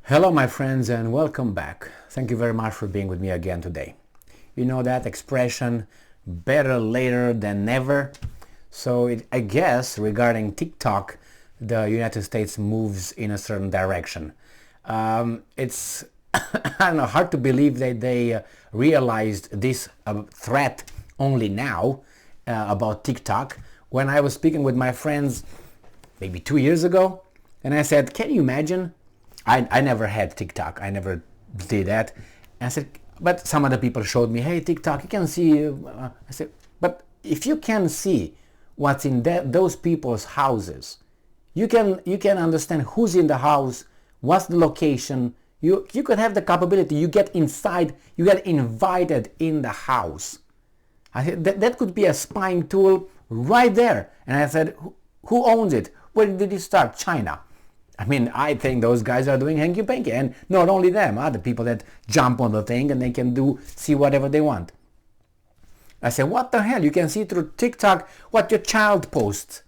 Hello my friends and welcome back. Thank you very much for being with me again today. You know that expression, better later than never? So I guess regarding TikTok, the United States moves in a certain direction. It's I don't know, hard to believe that they realized this threat only now about TikTok. When I was speaking with my friends maybe 2 years ago, and I said, can you imagine? I never had TikTok. I never did that. And I said, but some other people showed me, hey, TikTok, you can see. I said, but if you can see what's in those people's houses, you can understand who's in the house, what's the location. You could have the capability. You get inside. You get invited in the house. I said that could be a spying tool right there. And I said, who owns it? Where did it start? China. I mean, I think those guys are doing hanky-panky, and not only them, other people that jump on the thing and they can see whatever they want. I said, what the hell? You can see through TikTok what your child posts.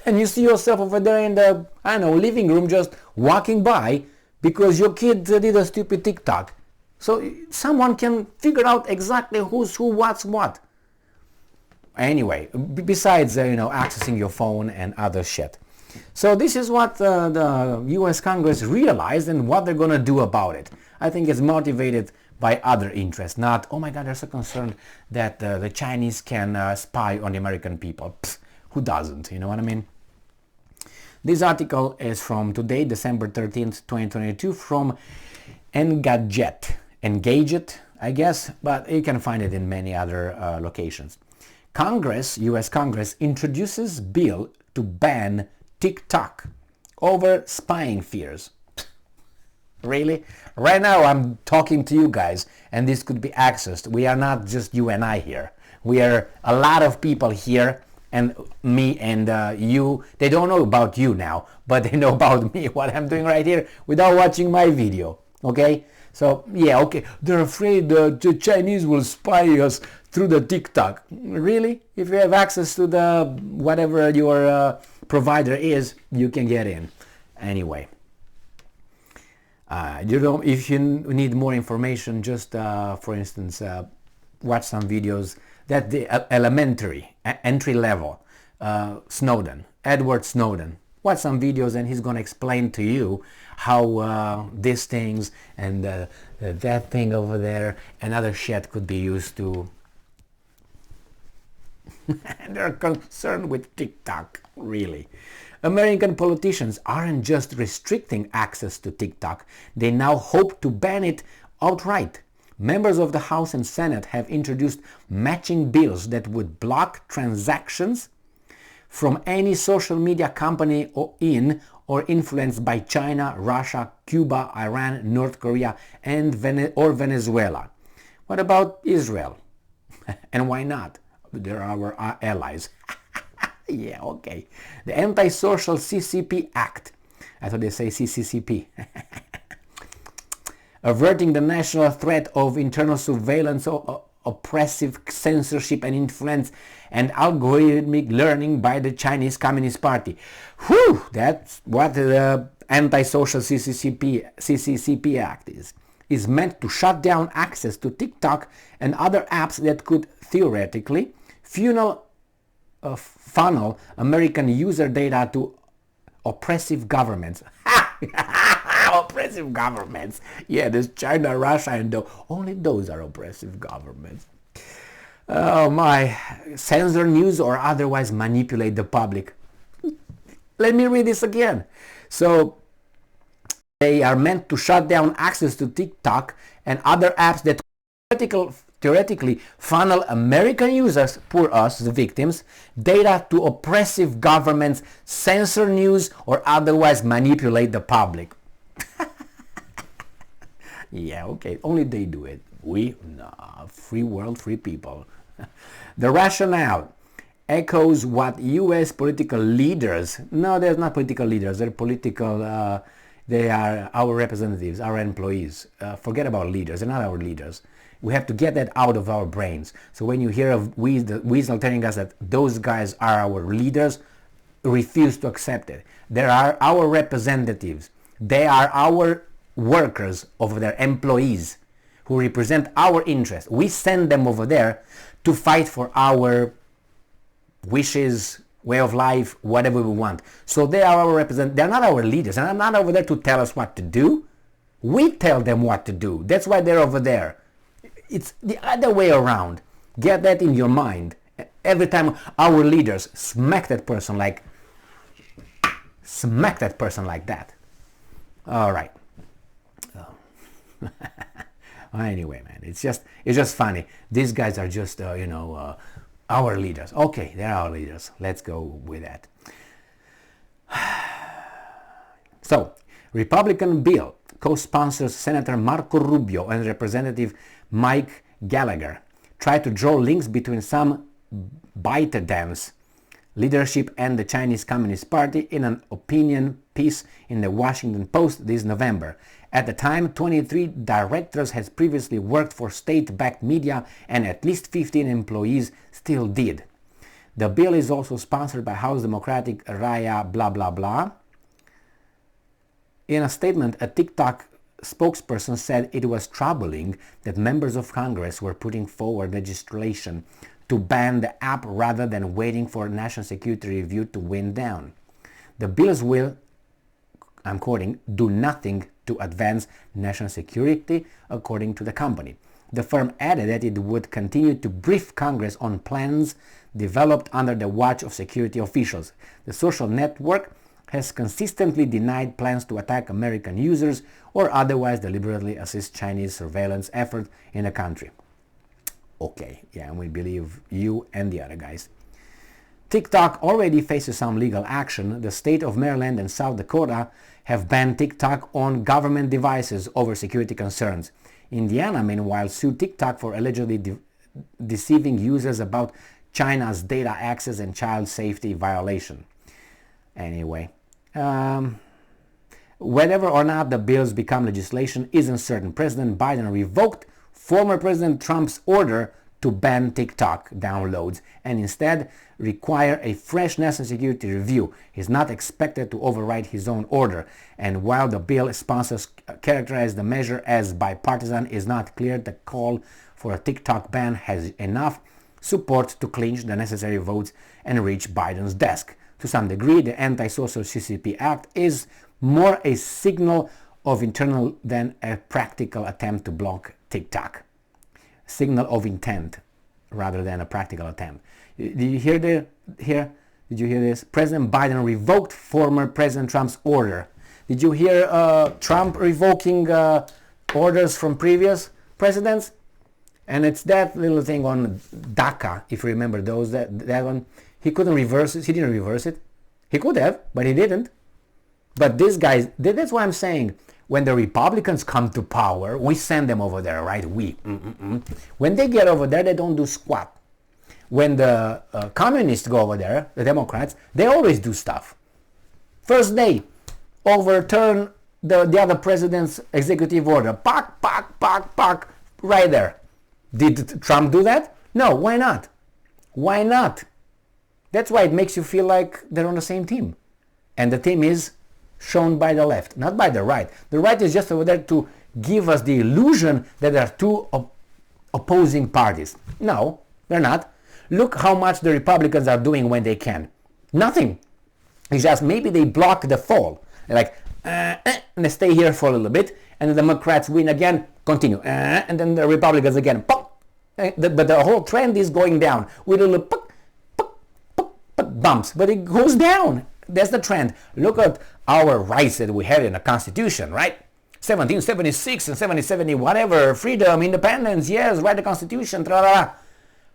And you see yourself over there in the, I don't know, living room just walking by because your kid did a stupid TikTok. So someone can figure out exactly who's who, what's what. Anyway, besides, accessing your phone and other shit. So this is what the US Congress realized and what they're going to do about it. I think it's motivated by other interests, not, oh my God, they're so concerned that the Chinese can spy on the American people. Psst, who doesn't, you know what I mean? This article is from today, December 13th, 2022, from Engadget. Engadget, I guess, but you can find it in many other locations. US Congress introduces bill to ban TikTok over spying fears. Really? Right now I'm talking to you guys and this could be accessed. We are not just you and I here. We are a lot of people here, and me and you. They don't know about you now, but they know about me, what I'm doing right here without watching my video. Okay? So yeah, okay. They're afraid the Chinese will spy us through the TikTok. Really? If you have access to the whatever your provider is, you can get in. Anyway, if you need more information, just for instance, watch some videos that the elementary entry level Edward Snowden. Watch some videos and he's going to explain to you how these things and that thing over there and other shit could be used to. They're concerned with TikTok, really. American politicians aren't just restricting access to TikTok, they now hope to ban it outright. Members of the House and Senate have introduced matching bills that would block transactions from any social media company in or influenced by China, Russia, Cuba, Iran, North Korea, or Venezuela. What about Israel? And why not? They're our allies. Yeah, okay. The Anti-Social CCP Act. I thought they say CCCP. Averting the national threat of internal surveillance, oppressive censorship and influence, and algorithmic learning by the Chinese Communist Party. Whew! That's what the Anti-Social CCCP Act is meant to shut down access to TikTok and other apps that could theoretically funnel American user data to oppressive governments. Oppressive governments. Yeah, there's China, Russia, and only those are oppressive governments. Oh my. Censor news or otherwise manipulate the public. Let me read this again. So, they are meant to shut down access to TikTok and other apps that theoretically funnel American users, poor us, the victims, data to oppressive governments, censor news, or otherwise manipulate the public. Yeah, okay, only they do it. We, no, free world, free people. The rationale echoes what US political leaders, no, they're not political leaders, they're political, they are our representatives, our employees. Forget about leaders, they're not our leaders. We have to get that out of our brains. So when you hear of Weasel telling us that those guys are our leaders, refuse to accept it. They are our representatives. They are our workers, over there, employees who represent our interests. We send them over there to fight for our wishes, way of life, whatever we want. So they are our representatives. They're not our leaders, and they're not over there to tell us what to do. We tell them what to do. That's why they're over there. It's the other way around. Get that in your mind. Every time our leaders smack that person like that. All right. Oh. Anyway, man, it's just funny. These guys are just our leaders. Okay, they're our leaders. Let's go with that. So, Republican bill co-sponsors Senator Marco Rubio and Representative Mike Gallagher try to draw links between some ByteDance leadership and the Chinese Communist Party in an opinion piece in the Washington Post this November. At the time, 23 directors had previously worked for state-backed media and at least 15 employees still did. The bill is also sponsored by House Democratic Raya blah blah blah. In a statement, a TikTok spokesperson said it was troubling that members of Congress were putting forward legislation to ban the app rather than waiting for national security review to wind down. The bills will, I'm quoting, do nothing to advance national security, according to the company. The firm added that it would continue to brief Congress on plans developed under the watch of security officials. The social network has consistently denied plans to attack American users or otherwise deliberately assist Chinese surveillance efforts in the country. Okay, yeah, and we believe you and the other guys. TikTok already faces some legal action. The state of Maryland and South Dakota have banned TikTok on government devices over security concerns. Indiana, meanwhile, sued TikTok for allegedly deceiving users about China's data access and child safety violation. Anyway, whether or not the bills become legislation is uncertain. President Biden revoked former President Trump's order to ban TikTok downloads and instead require a fresh national security review. He's not expected to override his own order. And while the bill sponsors characterize the measure as bipartisan, it's not clear the call for a TikTok ban has enough support to clinch the necessary votes and reach Biden's desk. To some degree, the anti-social CCP Act is more a signal of internal than a practical attempt to block TikTok. Signal of intent rather than a practical attempt. Did you hear Did you hear this? President Biden revoked former President Trump's order. Did you hear Trump revoking orders from previous presidents? And it's that little thing on DACA, if you remember those, that one. He couldn't reverse it. He didn't reverse it. He could have, but he didn't. But these guys, that's why I'm saying, when the Republicans come to power, we send them over there, right? When they get over there, they don't do squat. When the communists go over there, the Democrats, they always do stuff. First day, overturn the other president's executive order. Pack, right there. Did Trump do that? No, why not? Why not? That's why it makes you feel like they're on the same team. And the team is shown by the left, not by the right. The right is just over there to give us the illusion that there are two opposing parties. No, they're not. Look how much the Republicans are doing when they can. Nothing. It's just maybe they block the fall. They're like, and they stay here for a little bit, and the Democrats win again, continue. And then the Republicans again, pop. But the whole trend is going down with a little bumps, but it goes down. That's the trend. Look at our rights that we have in the Constitution, right? 1776 and 1770, whatever, freedom, independence, yes, write the Constitution, tra-la-la.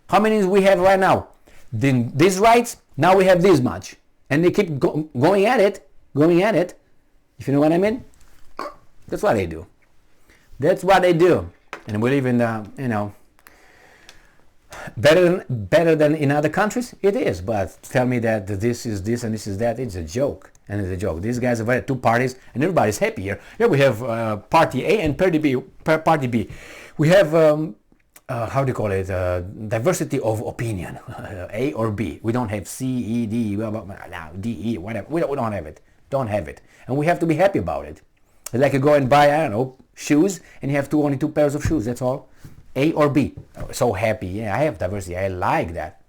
How many do we have right now? These rights, now we have this much. And they keep going at it, if you know what I mean. That's what they do. That's what they do. And we live in the, better than in other countries? It is, but tell me that this is this and this is that, it's a joke. And it's a joke. These guys have had two parties and everybody's happy here. Here we have Party A and Party B. We have, how do you call it, diversity of opinion, A or B. We don't have C, E, D, D, E, whatever. We don't have it. Don't have it. And we have to be happy about it. It's like you go and buy, I don't know, shoes, and you have only two pairs of shoes, that's all. A or B. So happy, yeah, I have diversity, I like that.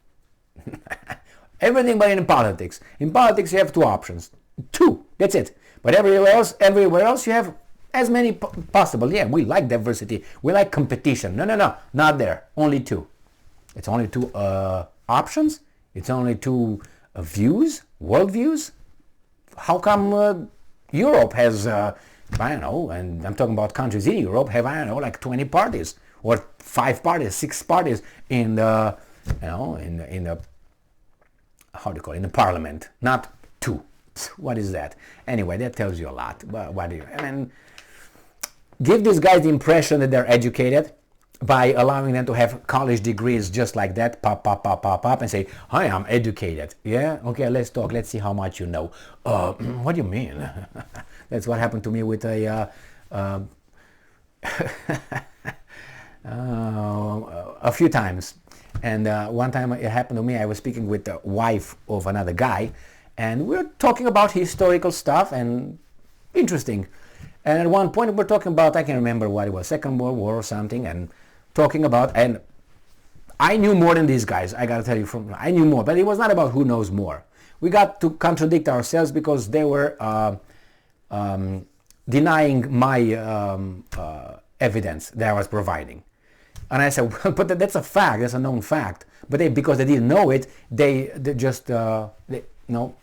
Everything but in politics. In politics you have two options. Two, that's it. But everywhere else you have as many possible. Yeah, we like diversity. We like competition. No, not there. Only two. It's only two options. It's only two views, world views. How come Europe has, I don't know, and I'm talking about countries in Europe, have, I don't know, like 20 parties or 5 parties, 6 parties in the, in the, how do you call it, in the parliament, not 2. What is that? Anyway, that tells you a lot. What do you, I mean, give these guys the impression that they're educated by allowing them to have college degrees just like that, pop, and say, hi, I'm educated. Yeah? Okay, let's talk. Let's see how much you know. What do you mean? That's what happened to me with a few times. And one time it happened to me, I was speaking with the wife of another guy, and we were talking about historical stuff and interesting. And at one point we're talking about, I can't remember what it was, Second World War or something, and talking about, and I knew more than these guys, I gotta tell you, I knew more, but it was not about who knows more. We got to contradict ourselves because they were denying my evidence that I was providing. And I said, well, but that's a fact, that's a known fact. But because they didn't know it, they just, no,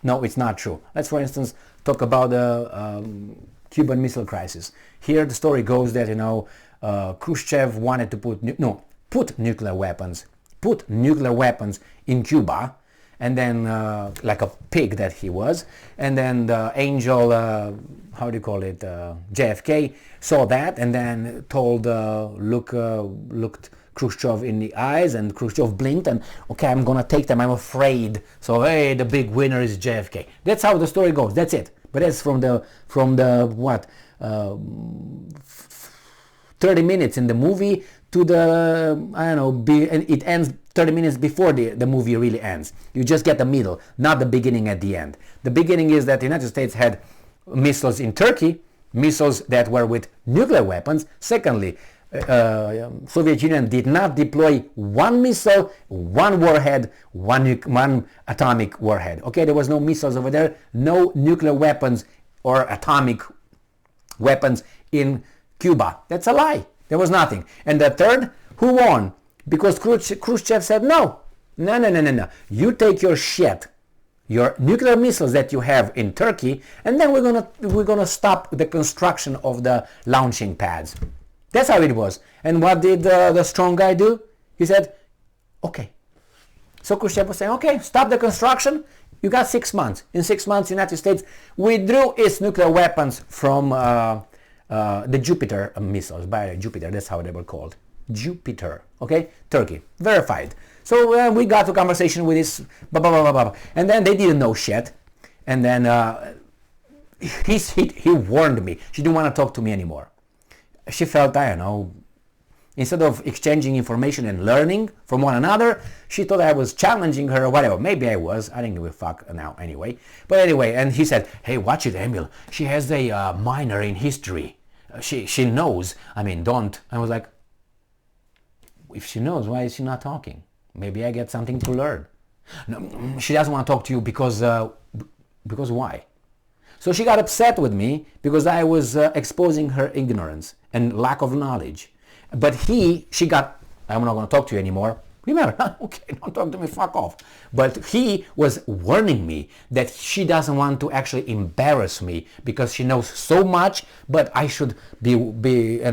it's not true. Let's, for instance, talk about the Cuban Missile Crisis. Here the story goes that, Khrushchev wanted to put nuclear weapons in Cuba, and then like a pig that he was, and then the angel, how do you call it, JFK saw that and then told, looked Khrushchev in the eyes, and Khrushchev blinked and, okay, I'm gonna take them, I'm afraid. So hey, the big winner is JFK. That's how the story goes. That's it. But that's from the what, 30 minutes in the movie to the, I don't know, and it ends 30 minutes before the movie really ends. You just get the middle, not the beginning at the end. The beginning is that the United States had missiles in Turkey, missiles that were with nuclear weapons. Secondly, Soviet Union did not deploy one missile, one warhead, one atomic warhead. Okay, there was no missiles over there, no nuclear weapons or atomic weapons in Cuba. That's a lie. There was nothing. And the third, who won? Because Khrushchev said no. No. You take your shit, your nuclear missiles that you have in Turkey, and then we're gonna stop the construction of the launching pads. That's how it was. And what did the strong guy do? He said, okay. So Khrushchev was saying, okay, stop the construction. You got 6 months. In 6 months, the United States withdrew its nuclear weapons from the Jupiter missiles. By Jupiter, that's how they were called. Jupiter, okay? Turkey, verified. So we got to conversation with this, and then they didn't know shit. And then he warned me. She didn't want to talk to me anymore. She felt, I don't know, instead of exchanging information and learning from one another, she thought I was challenging her or whatever. Maybe I was. I didn't give a fuck now anyway. But anyway, and he said, hey, watch it, Emil. She has a minor in history. She knows. I mean, don't. I was like, if she knows, why is she not talking? Maybe I get something to learn. No, she doesn't want to talk to you because why? So she got upset with me because I was exposing her ignorance and lack of knowledge. But she got, I'm not going to talk to you anymore. Remember, okay, don't talk to me, fuck off. But he was warning me that she doesn't want to actually embarrass me because she knows so much, but I should be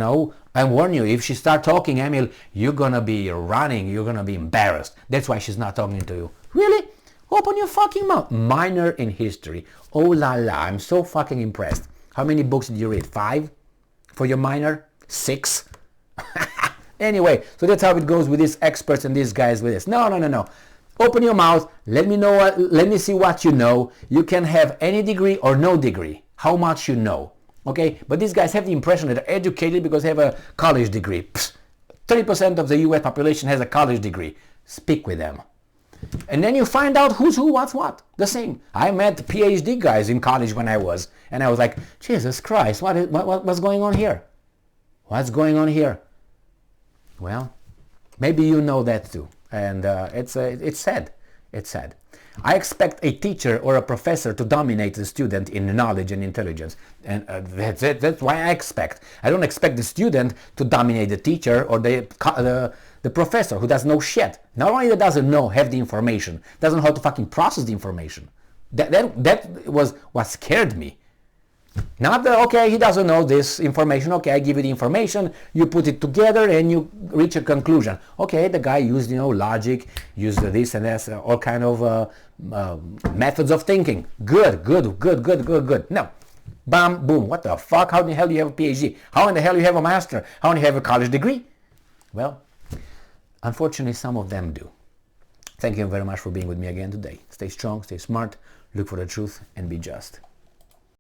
I warn you, if she start talking, Emil, you're going to be running, you're going to be embarrassed. That's why she's not talking to you. Really? Open your fucking mouth. Minor in history. Oh la la, I'm so fucking impressed. How many books did you read? 5? For your minor? 6? Anyway, so that's how it goes with these experts and these guys with this. No. Open your mouth. Let me see what you know. You can have any degree or no degree. How much you know. Okay? But these guys have the impression that they're educated because they have a college degree. 30% of the US population has a college degree. Speak with them. And then you find out who's who, what's what. The same. I met PhD guys in college when I was, and I was like, Jesus Christ, what's going on here? What's going on here? Well, maybe you know that too. And it's sad. It's sad. I expect a teacher or a professor to dominate the student in knowledge and intelligence. And that's it. That's why I expect. I don't expect the student to dominate the teacher or the professor who doesn't know shit. Not only that doesn't know, have the information, doesn't know how to fucking process the information. That was what scared me. Not that, okay, he doesn't know this information, okay, I give you the information, you put it together and you reach a conclusion. Okay, the guy used, logic, used this and that, all kind of methods of thinking. Good. No. Bam, boom, what the fuck? How in the hell do you have a PhD? How in the hell do you have a master? How do you have a college degree? Well, unfortunately, some of them do. Thank you very much for being with me again today. Stay strong, stay smart, look for the truth, and be just.